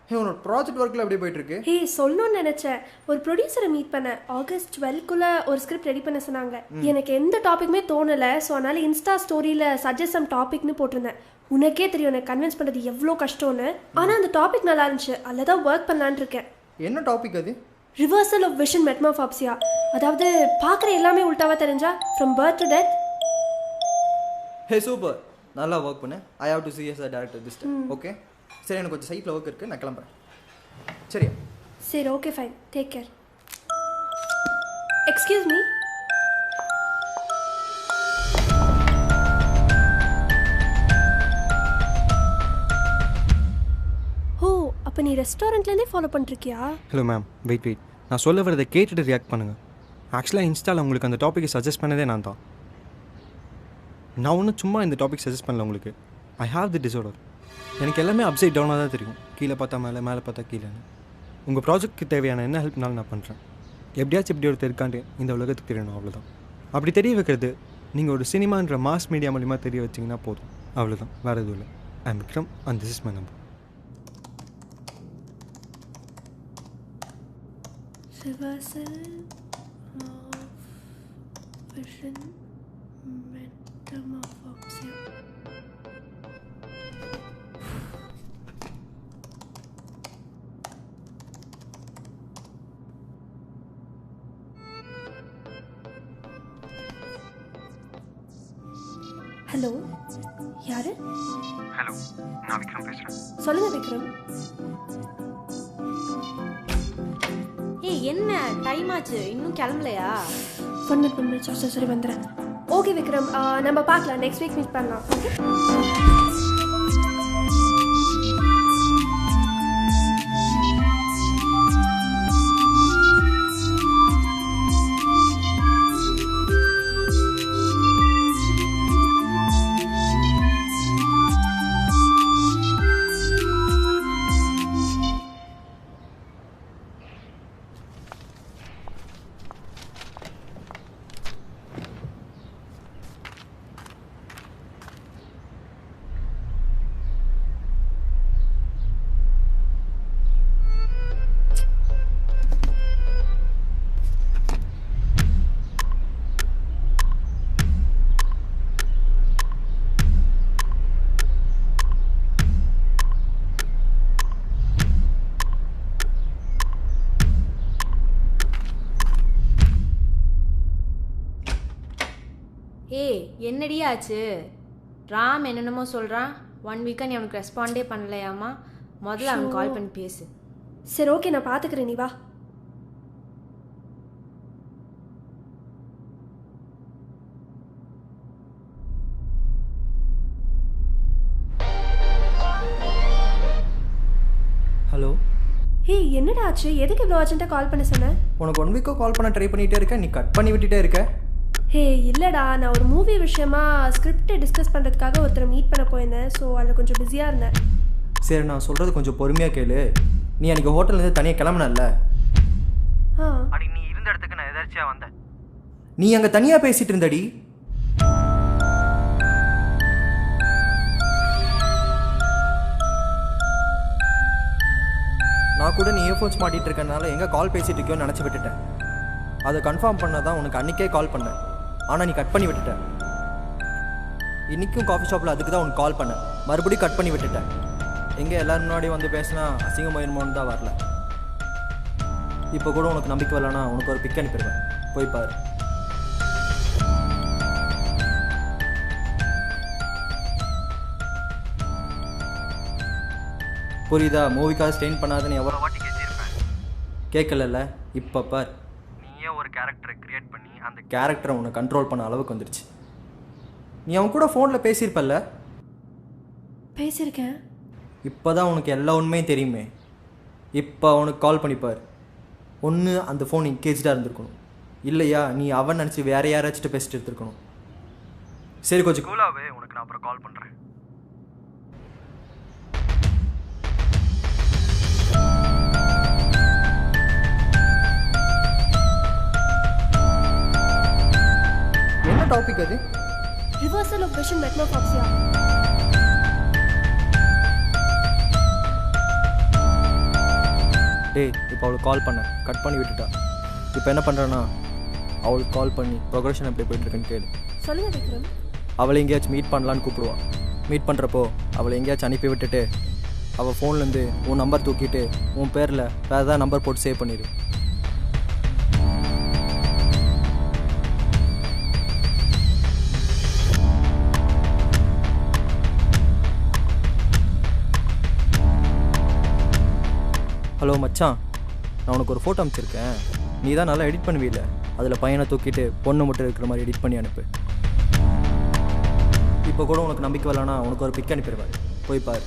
ஹே உன்னோட ப்ராஜெக்ட் ஒர்க்கில் அப்படியே போயிட்டுருக்கு. ஹே சொல்லணும்னு நினச்சேன். ஒரு ப்ரொடியூசரை மீட் பண்ணேன். August 12க்குள்ளே ஒரு ஸ்கிரிப்ட் ரெடி பண்ண சொன்னாங்க. எனக்கு எந்த டாப்பிக்குமே தோணலை. ஸோ அதனால் இன்ஸ்டா ஸ்டோரியில் சஜஸ்ட் சம் டாபிக்னு போட்டிருந்தேன். உனக்கே தெரியும் எனக்கு கன்வின்ஸ் பண்ணுறது எவ்வளோ கஷ்டம்னு. ஆனால் அந்த டாபிக் நல்லா இருந்துச்சு. அதில் தான் ஒர்க் பண்ணலான்னு இருக்கேன். என்ன டாபிக் அது? Reversal of vision metamorphopsia. அதாவது பார்க்குற எல்லாமே உள்டாவாக தெரிஞ்சா from birth to death. Hey super, நல்லா ஒர்க் பண்ணு. I have to see as a director this time. Okay சரி, எனக்கு கொஞ்சம் சைட்டில் ஒர்க் இருக்குது, நான் கிளம்புறேன். சரியா? சரி okay fine, take care. Excuse me. Oh அப்போ நீ ரெஸ்டாரண்ட்லேருந்தே ஃபாலோ பண்ணிருக்கியா? ஹலோ மேம், வெயிட் நான் சொல்ல வரதை கேட்டுட்டு ரியாக்ட் பண்ணுங்கள். ஆக்சுவலாக இன்ஸ்டாவில் உங்களுக்கு அந்த டாப்பிக்கை சஜஸ்ட் பண்ணதே நான் தான். நான் ஒன்றும் சும்மா இந்த டாபிக் சஜஸ்ட் பண்ணல உங்களுக்கு. I have the disorder. எனக்கு எல்லாமே அப்சைட் டவுனாக தான் தெரியும். கீழே பார்த்தா மேலே, மேலே பார்த்தா கீழேன்னு. உங்கள் ப்ராஜெக்ட்டுக்கு தேவையான என்ன ஹெல்ப்னாலும் நான் பண்ணுறேன். எப்படியாச்சும் எப்படி ஒருத்தர் இருக்காண்டு இந்த உலகத்துக்கு தெரியணும், அவ்வளோதான். அப்படி தெரிய வைக்கிறது நீங்கள் ஒரு சினிமான்ற மாஸ் மீடியா மூலிமா தெரிய வச்சிங்கன்னா போதும், அவ்வளோதான், வேறு எதுவும் இல்லை. I am Vikram and this is my number. Reversal of vision metamorphopsia. Hello, யாரு? ஹலோ, நான் விக்ரம் பேசுகிறேன். சொல்லுங்க விக்ரம். ஏய் என்ன டைம் ஆச்சு, இன்னும் கிளம்பலையா? 1 minute சரி வந்துடுறேன். ஓகே விக்ரம், நம்ம பார்க்கலாம், நெக்ஸ்ட் வீக் மீட் பண்ணலாம். ஓகே ஏய் என்னடி ஆச்சு? ராம் என்னென்னமோ சொல்கிறான். 1 வீக்காக நீ அவனுக்கு ரெஸ்பாண்டே பண்ணலையாமா? முதல்ல அவனுக்கு கால் பண்ணி பேசு. சரி ஓகே, நான் பார்த்துக்கிறேன், நீ வா. ஹலோ. ஹே என்னடா ஆச்சு? எதுக்கு இவ்வளோ அர்ஜென்ட்டாக கால் பண்ண சொன்னேன்? உனக்கு 1 வீக்காக கால் பண்ண ட்ரை பண்ணிகிட்டே இருக்கேன், நீ கட் பண்ணி விட்டுட்டே இருக்க. ஹே இல்லைடா, நான் ஒரு மூவி விஷயமா ஸ்கிரிப்டை டிஸ்கஸ் பண்ணுறதுக்காக ஒருத்தரை மீட் பண்ண போயிருந்தேன். ஸோ அதில் கொஞ்சம் பிஸியாக இருந்தேன். சரி நான் சொல்கிறது கொஞ்சம் பொறுமையாக கேளு. நீ அன்றைக்கி ஹோட்டல்லேருந்து தனியாக கிளம்புனல்ல? அடி நீ இருந்த இடத்துக்கு நான் எதாச்சியாக வந்தேன். நீ அங்கே தனியாக பேசிகிட்டு இருந்தடி. நான் கூட நீ இயர்ஃபோன்ஸ் மாட்டிகிட்டு இருக்கனால எங்கே கால் பேசிகிட்டு இருக்கியோன்னு நினச்சி விட்டுட்டேன். அதை கன்ஃபார்ம் பண்ண தான் உனக்கு அன்றைக்கே கால் பண்ணேன். ஆனால் நீ கட் பண்ணி விட்டுட்டேன். இன்றைக்கும் காஃபி ஷாப்பில் அதுக்கு தான் உனக்கு கால் பண்ணேன், மறுபடியும் கட் பண்ணி விட்டுட்டேன். எங்கே எல்லோரும் முன்னாடி வந்து பேசினா அசிங்கமாயிருமோன்னு தான் வரல. இப்போ கூட உனக்கு நம்பிக்கை வரலன்னா உனக்கு ஒரு பிக் அனுப்பிடுவேன், போய் பாரு. புரியுதா? மூவிக்காக ஸ்டெயின் பண்ணாதுன்னு எவ்வளோ வாட்டி கேட்டிருப்பேன், கேட்கல. இப்போ பார், நீயே ஒரு கேரக்டரை கிரியேட் பண்ணி அந்த கேரக்டரை உன்னை கண்ட்ரோல் பண்ண அளவுக்கு வந்துடுச்சு. நீ அவன் கூட ஃபோனில் பேசியிருப்பல்ல? பேசியிருக்கேன். இப்போ தான் உனக்கு எல்லா உண்மையும் தெரியுமே. இப்போ அவனுக்கு கால் பண்ணிப்பார். ஒன்று அந்த ஃபோன் என்கேஜாக இருந்திருக்கணும், இல்லையா நீ அவன் நினச்சி வேறு யாராச்சும் பேசிட்டு எடுத்துருக்கணும். சரி கொஞ்சம் கூலாவே, உனக்கு நான் அப்புறம் கால் பண்ணுறேன். என்ன டாபிக் அது? Reversal of vision metamorphopsia. டேய் இப்போ அவளுக்கு கால் பண்ணேன், கட் பண்ணி விட்டுட்டா. இப்போ என்ன பண்ணுறேன்னா அவளுக்கு கால் பண்ணி ப்ரொக்ரெஷன் எப்படி போயிட்டுருக்குன்னு கேளு. சொல்லுங்க விக்ரம். அவளை எங்கேயாச்சும் மீட் பண்ணலான்னு கூப்பிடுவான். மீட் பண்ணுறப்போ அவளை எங்கேயாச்சும் அனுப்பி விட்டுட்டு அவள் ஃபோன்லேருந்து உன் நம்பர் தூக்கிட்டு உன் பேரில் வேறு ஏதாவது நம்பர் போட்டு சேவ் பண்ணிடு. ஹலோ மச்சான், நான் உனக்கு ஒரு ஃபோட்டோ அனுப்பிச்சிருக்கேன். நீ தான் நல்லா எடிட் பண்ணுவீல, அதில் பையனை தூக்கிட்டு பொண்ணு மட்டும் இருக்கிற மாதிரி எடிட் பண்ணி அனுப்பு. இப்போ கூட உனக்கு நம்பிக்கை வரலன்னா உனக்கு ஒரு பிக் அனுப்பிடுவார், போய் பாரு.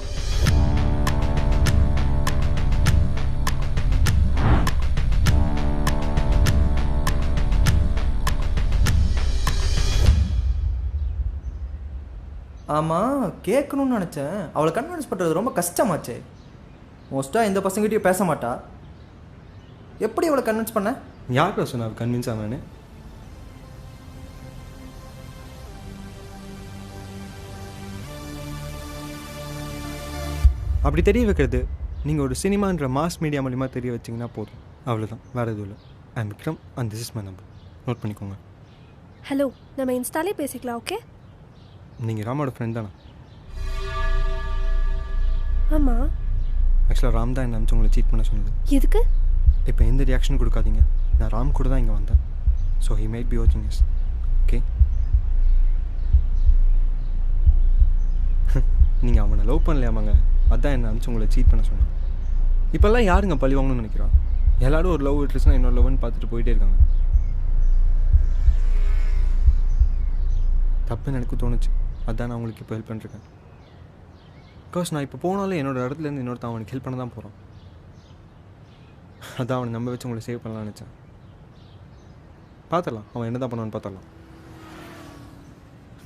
ஆமாம், கேட்கணும்னு நினச்சேன். அவளை கன்வின்ஸ் பண்ணுறது ரொம்ப கஷ்டமாச்சே. மோஸ்ட்டாக இந்த பசங்கிட்டையும் பேச மாட்டா. எப்படி அவளை கன்வின்ஸ் பண்ண? யார்கிட்ட சொன்னா கன்வின்ஸ் ஆவேன்னு? அப்படி தெரிய வைக்கிறது நீங்கள் ஒரு சினிமான்ற மாஸ் மீடியா மூலிமா தெரிய வச்சிங்கன்னா போதும். அவ்வளோதான், வேறு எதுவும் இல்லை. I am Vikram and this is my number. Note பண்ணிக்கோங்க. ஹலோ, நம்ம இன்ஸ்டாலே பேசிக்கலாம். ஓகே? நீங்கள் ராமோட ஃப்ரெண்ட் தானே? ஆமாம். ஆக்சுவலாக ராம் தான் என்ன அனுப்பிச்சு உங்களை சீட் பண்ண சொன்னது. எதுக்கு? இப்போ எந்த ரியாக்ஷன் கொடுக்காதீங்க. நான் ராம் கூட தான் இங்கே வந்தேன். ஸோ ஹி மைட் பி வாட்சிங் எஸ். ஓகே? நீங்கள் அவனை லவ் பண்ணலையாமாங்க, அதான் என்ன அனுப்பிச்சு உங்களை சீட் பண்ண சொன்னான். இப்போல்லாம் யாருங்க பழி வாங்கணும்னு நினைக்கிறான்? எல்லோரும் ஒரு லவ் விட்டுருச்சுன்னா இன்னொரு லவ்னு பார்த்துட்டு போயிட்டே இருக்காங்க. தப்புன்னு எனக்கு தோணுச்சு, அதான் நான் உங்களுக்கு இப்போ ஹெல்ப் பண்ணிருக்கேன். பிகாஸ் நான் இப்போ போனாலும் என்னோடய இடத்துலேருந்து இன்னொருத்தன் அவனுக்கு ஹெல்ப் பண்ண தான் போகிறான். அதான் அவனை நம்ப வச்சு உங்களை சேவ் பண்ணலான்னு நினச்சேன். பார்த்துடலாம் அவன் என்ன தான் பண்ணுவான்னு பார்த்துடலாம்.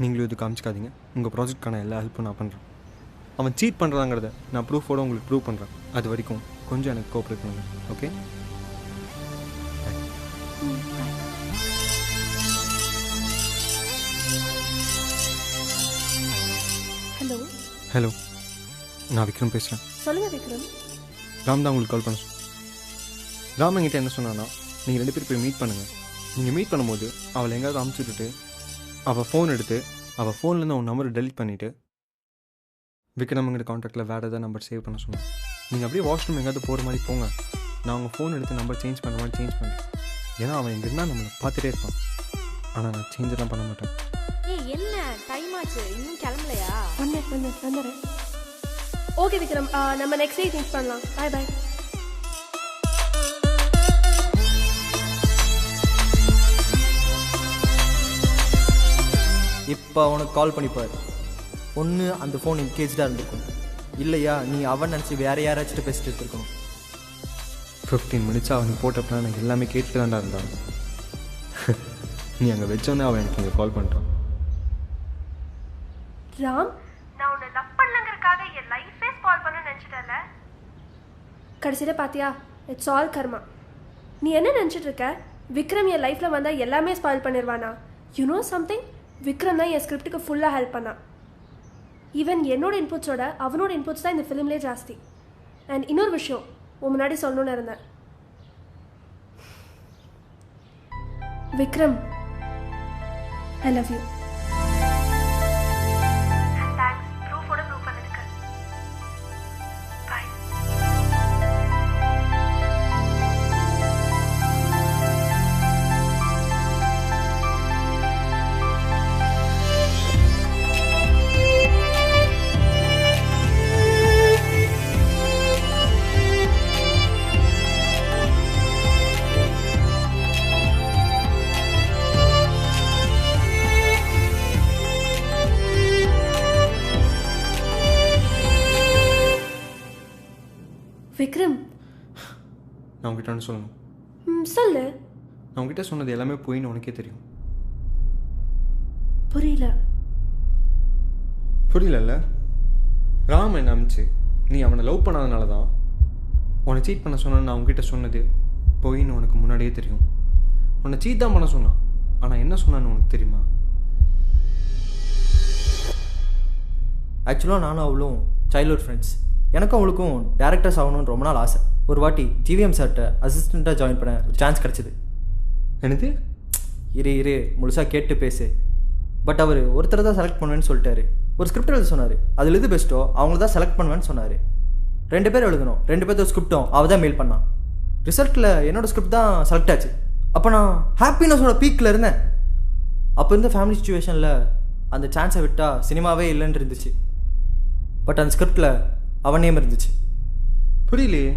நீங்களும் இது காமிச்சிக்காதீங்க. உங்கள் ப்ராஜெக்ட்கான எல்லா ஹெல்ப்பும் நான் பண்ணுறேன். அவன் சீட் பண்ணுறாங்கிறத நான் ப்ரூஃபோடு உங்களுக்கு ப்ரூவ் பண்ணுறேன். அது வரைக்கும் கொஞ்சம் எனக்கு கோஆப்ரேட் பண்ணுங்க. ஓகே? ஹலோ. ஹலோ, நான் விக்ரம் பேசுகிறேன். சொல்லுங்க விக்ரம். ராம் தான் உங்களுக்கு கால் பண்ண ராம் என்கிட்ட என்ன சொன்னான்னா, நீங்கள் 2 பேர் போய் மீட் பண்ணுங்கள். நீங்கள் மீட் பண்ணும்போது அவளை எங்கேயாவது அமுச்சு விட்டுட்டு அவள் ஃபோன் எடுத்து அவள் ஃபோன்லேருந்து உன் நம்பரை டெலிட் பண்ணிவிட்டு விக்ரம் எங்கிட்ட கான்டாக்டில் வேறு ஏதாவது நம்பர் சேவ் பண்ண சொன்னேன். நீங்கள் அப்படியே வாஷ்ரூம் எங்கேயாவது போகிற மாதிரி போங்க. நான் உங்கள் ஃபோன் எடுத்து நம்பர் சேஞ்ச் பண்ணுற மாதிரி சேஞ்ச் பண்ணுறேன். ஏன்னா அவன் எங்கே இருந்தால் நம்மளை பார்த்துட்டே இருப்பான். ஆனால் நான் சேஞ்செல்லாம் பண்ண மாட்டேன். என்ன டைம் ஆச்சு, இன்னும் கிளம்பலையா? வந்துடுறேன். ஓகே விக்ரம், நம்ம நெக்ஸ்ட் வீக் மீட் பண்ணலாம். பாய் பாய். இப்போ அவனுக்கு கால் பண்ணிப்பார். ஒன்று அந்த ஃபோன் என்கேஜாக இருந்திருக்கும், இல்லையா நீ அவன் நினச்சி வேறு யாராச்சும் பேசிட்டு இருந்திருக்கணும். 15 மினிட்ஸாக அவனுக்கு போட்டப்பனா எனக்கு எல்லாமே கேட்டுட்டு தான்டா இருந்தான். நீ அங்கே வச்சோன்னே அவன் எனக்கு இங்கே கால் பண்ணுறான். ராம், நான் உன்னை லவ் பண்ணலங்கிறதுக்காக என் லைஃபே ஸ்பாயில் பண்ண நினச்சிட்டல. கடைசியில் பார்த்தியா, இட்ஸ் ஆல் கர்மா. நீ என்ன நினச்சிட்டு இருக்க? விக்ரம் என் லைஃப்பில் வந்தால் எல்லாமே ஸ்பாயில் பண்ணிடுவானா? யூ நோ சம்திங், விக்ரம் தான் என் ஸ்கிரிப்டுக்கு ஃபுல்லாக ஹெல்ப் பண்ணான். ஈவன் என்னோட இன்புட்ஸோட அவனோட இன்புட்ஸ் தான் இந்த ஃபிலிம்லேயே ஜாஸ்தி. அண்ட் இன்னொரு விஷயம் உன் முன்னாடி சொல்லணும்னு இருந்தேன். Vikram, I love you. Vikram, நான் உங்ககிட்ட ஒன்று சொல்லணும். சொல்லு. நான் உங்ககிட்ட சொன்னது எல்லாமே போயின்னு உனக்கே தெரியும். புரியல? ராம் என்ன அமிச்சு நீ அவனை லவ் பண்ணாதனால தான் உன்னை சீட் பண்ண சொன்ன. நான் உங்ககிட்ட சொன்னது போயின்னு உனக்கு முன்னாடியே தெரியும். உன்னை சீட் தான் பண்ண சொன்னான், ஆனால் என்ன சொன்னான்னு உனக்கு தெரியுமா? ஆக்சுவலாக நானும் அவளும் சைல்ட்ஹுட் ஃப்ரெண்ட்ஸ். எனக்கும் அவளுக்கும் டேரக்டர்ஸ் ஆகணும்னு ரொம்ப நாள் ஆசை. ஒரு வாட்டி ஜிவிஎம் சார்கிட்ட அசிஸ்டண்ட்டாக ஜாயின் பண்ண சான்ஸ் கிடச்சிது. என்னது? இரு முழுசாக கேட்டு பேசு. பட் அவர் ஒருத்தர் தான் செலக்ட் பண்ணுவேன்னு சொல்லிட்டாரு. ஒரு ஸ்கிரிப்ட் எழுத சொன்னார். அதில் எது பெஸ்ட்டோ அவங்கள தான் செலக்ட் பண்ணுவேன்னு சொன்னார். 2 பேர் எழுதணும். 2 பேர்த்த ஸ்கிரிப்டும் அவள் தான் மெயில் பண்ணான். ரிசல்ட்டில் என்னோடய ஸ்கிரிப்ட் தான் செலக்ட் ஆச்சு. அப்போ நான் ஹாப்பினஸோட பீக்கில் இருந்தேன். அப்போ இருந்த ஃபேமிலி சுச்சுவேஷனில் அந்த சான்ஸை விட்டால் சினிமாவே இல்லைன்னு இருந்துச்சு. பட் அந்த ஸ்கிரிப்டில் அவன் நேம் இருந்துச்சு. புரியலையே.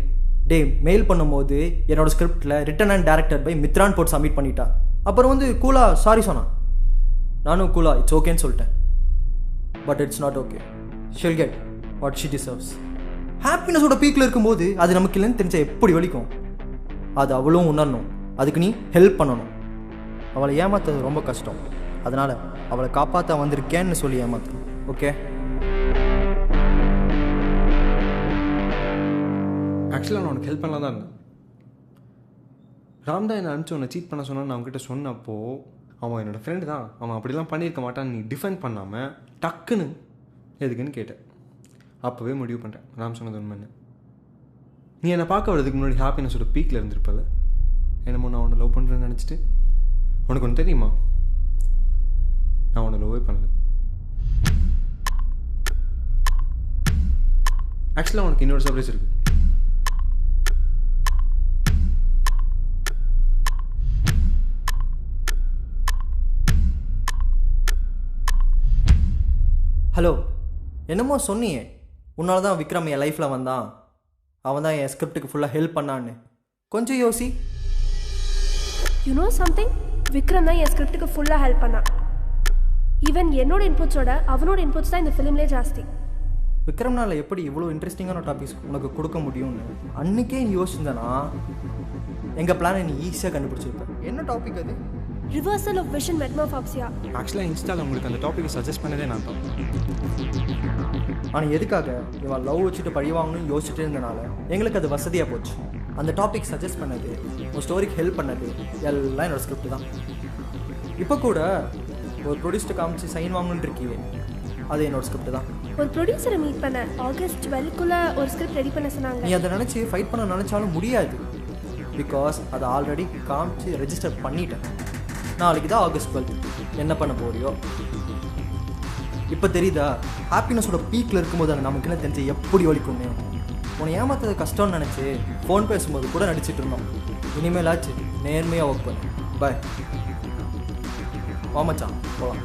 மெயில் பண்ணும்போது என்னோட ஸ்கிரிப்டில் written and directed by Mithran போட்டு சப்மிட் பண்ணிட்டா. அப்புறம் கூலாக சாரி சொன்னான். நானும் கூலாக இட்ஸ் ஓகேன்னு சொல்லிட்டேன். But it's not okay. She'll get what she deserves. ஹாப்பினஸோட பீக்கில் இருக்கும்போது அது நமக்கு இல்லைன்னு தெரிஞ்ச எப்படி வலிக்கும். அது அவளும் உணரணும். அதுக்கு நீ ஹெல்ப் பண்ணணும். அவளை ஏமாத்துறது ரொம்ப கஷ்டம். அதனால் அவளை காப்பாற்ற வந்திருக்கேன்னு சொல்லி ஏமாத்து. ஓகே? ஆக்சுவலாக நான் உனக்கு ஹெல்ப் பண்ணலாம் தான் இருந்தேன். ராம் தான் என்னை அனுப்பிச்சு உன்னை சீட் பண்ண சொன்னான்னு நான் அவங்ககிட்ட சொன்னப்போ அவன் என்னோடய ஃப்ரெண்டு தான், அவன் அப்படிலாம் பண்ணியிருக்க மாட்டான்னு நீ டிஃபெண்ட் பண்ணாமல் டக்குன்னு எதுக்குன்னு கேட்டேன். அப்போவே முடிவு பண்ணுறேன் ராம் சொன்னது உண்மைன்னு. நீ என்னை பார்க்க வரதுக்கு முன்னாடி ஹாப்பினஸோட பீக்கில் இருந்திருப்பல. என்னமோ நான் உன்னை லவ் பண்ணுறேன்னு நினச்சிட்டு. உனக்கு ஒன்று தெரியுமா? நான் உன்னை லவ்வே பண்ணல. ஆக்சுவலாக உனக்கு இன்னொரு சர்ப்ரைஸ் இருக்குது. ஹலோ, என்னமோ சொன்னியே உன்னால தான் விக்ரம் என் லைஃப்பில் வந்தான், அவன் தான் என் ஸ்கிரிப்டுக்கு ஃபுல்லாக ஹெல்ப் பண்ணான்னு. கொஞ்சம் யோசி. யூனோ சம்திங், விக்ரம் தான் என் ஸ்கிரிப்டுக்கு ஃபுல்லாக ஹெல்ப் பண்ணான். ஈவன் என்னோட இன்புட்ஸோட அவனோட இன்புட்ஸ் தான் இந்த ஃபிலிம்லேயே ஜாஸ்தி. விக்ரம்னால எப்படி இவ்வளோ இன்ட்ரெஸ்டிங்கான டாபிக்ஸ் உனக்கு கொடுக்க முடியும்னு அன்றைக்கே நீ யோசிச்சிருந்தனா எங்கள் பிளானை நீ ஈஸியாக கண்டுபிடிச்சிருப்ப. என்ன டாபிக் அது? Reversal of vision metamorphopsia. ஆக்சுவலாக இன்ஸ்டாவில் உங்களுக்கு அந்த டாப்பிக்கை சஜஸ்ட் பண்ணதே நான் தான். ஆனால் எதுக்காக இவன் லவ் வச்சுட்டு பழிவாங்கணும்னு யோசிச்சுட்டு இருந்தனால எங்களுக்கு அது வசதியாக போச்சு. அந்த டாபிக் சஜஸ்ட் பண்ணது, உன் ஸ்டோரிக்கு ஹெல்ப் பண்ணது எல்லாம் என்னோடய ஸ்கிரிப்ட் தான். இப்போ கூட ஒரு ப்ரொடியூஸ்ட்டு காமிச்சு சைன் வாங்கணுன்னு இருக்கியே, அது என்னோடய ஸ்கிரிப்ட் தான். ஒரு ப்ரொடியூசரை மீட் பண்ண August 12க்குள்ளே ஒரு ஸ்கிரிப்ட் ரெடி பண்ண சொன்னாங்க. நீ அதை நினச்சி ஃபைட் பண்ண நினச்சாலும் முடியாது. பிகாஸ் அதை ஆல்ரெடி காமிச்சு ரெஜிஸ்டர் பண்ணிட்டேன். நாளைக்கு தான் August 12. என்ன பண்ண போறியோ? இப்போ தெரியுதா ஹாப்பினஸோட பீக்கில் இருக்கும்போது அது நமக்கு என்ன தெரிஞ்சு எப்படி வலிக்கும்னு. உன்னை ஏமாத்தது கஷ்டம்னு நினச்சி ஃபோன் பேசும்போது கூட நடிச்சிட்டு இருந்தோம். இனிமேலாச்சு நேர்மையாக ஒர்க் பண்ணு. பாய். வாமச்சான் போகலாம்.